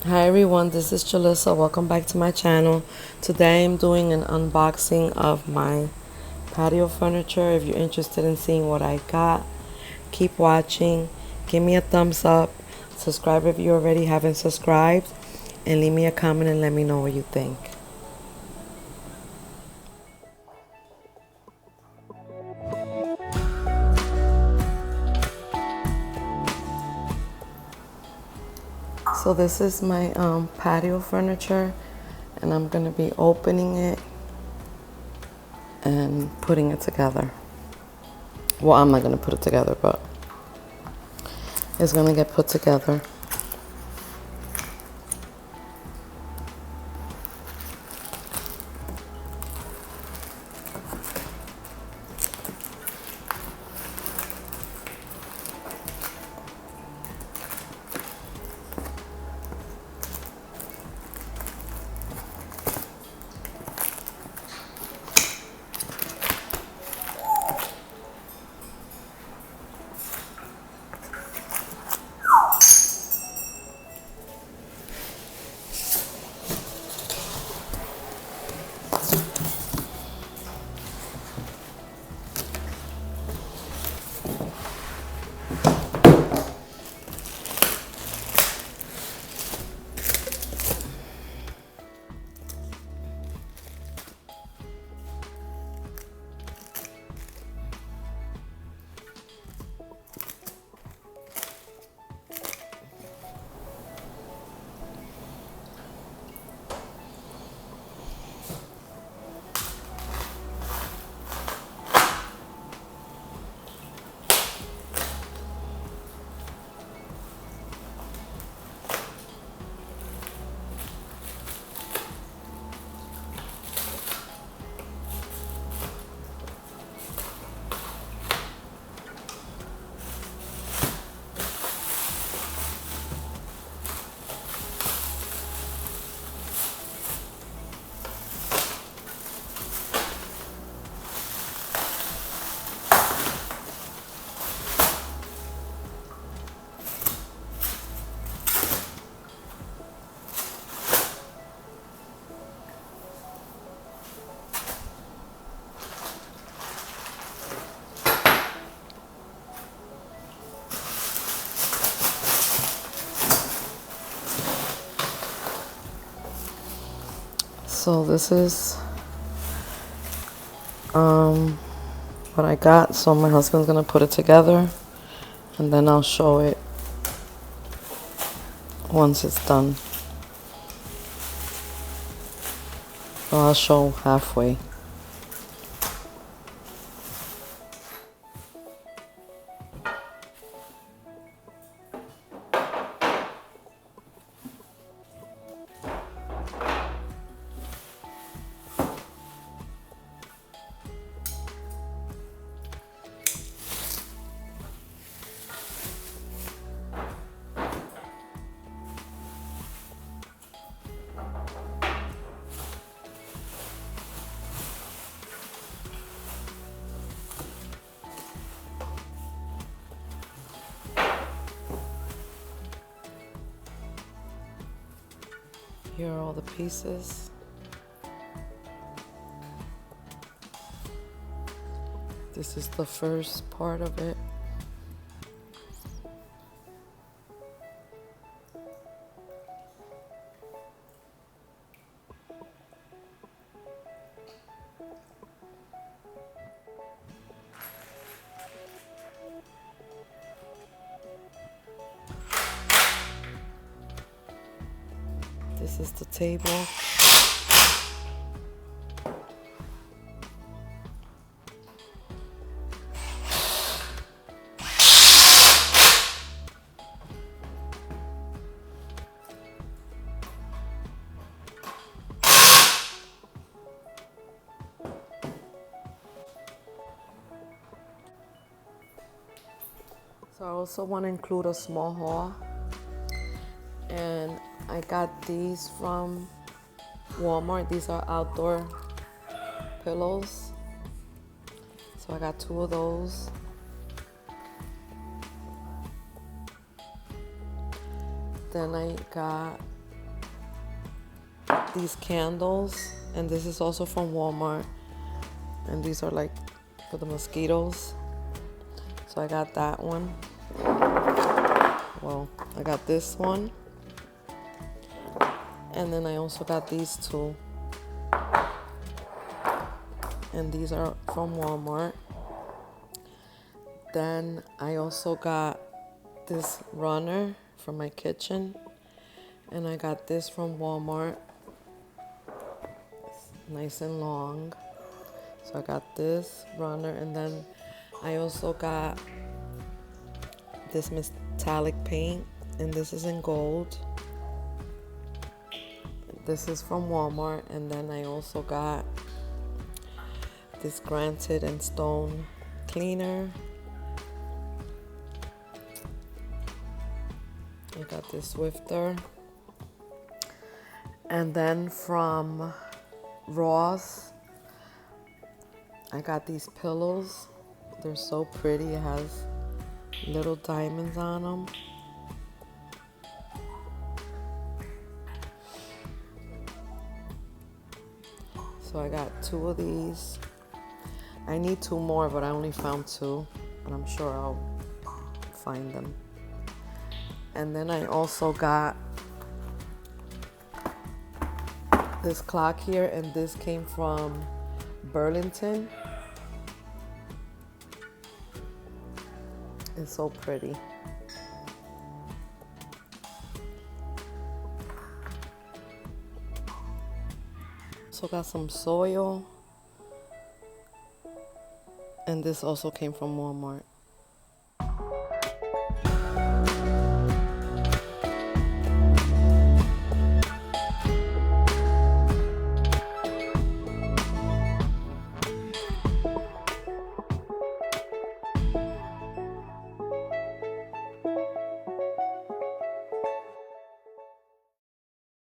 Hi everyone, this is Jalissa. Welcome back to my channel. Today I'm doing an unboxing of my patio furniture. If you're interested in seeing what I got, keep watching. Give me a thumbs up. Subscribe if you already haven't subscribed. And leave me a comment and let me know what you think. So this is my patio furniture. And I'm going to be opening it and putting it together. Well, I'm not going to put it together, but it's going to get put together. So this is what I got. So my husband's gonna put it together and then I'll show it once it's done. So I'll show halfway. Here are all the pieces. This is the first part of it. This is the table. So I also want to include a small haul. And I got these from Walmart. These are outdoor pillows. So I got 2 of those. Then I got these candles, and this is also from Walmart, and these are like for the mosquitoes. So I got that one. Well, I got this one, and then I also got these two, and these are from Walmart. Then I also got this runner from my kitchen, and I got this from Walmart. It's nice and long. So I got this runner, and then I also got this metallic paint, and this is in gold. This is from Walmart, and then I also got this granite and stone cleaner. I got this Swifter. And then from Ross, I got these pillows. They're so pretty. It has little diamonds on them. So I got two of these. I need two more, but I only found two, but I'm sure I'll find them. And then I also got this clock here, and this came from Burlington. It's so pretty. So got some soil, and this also came from Walmart.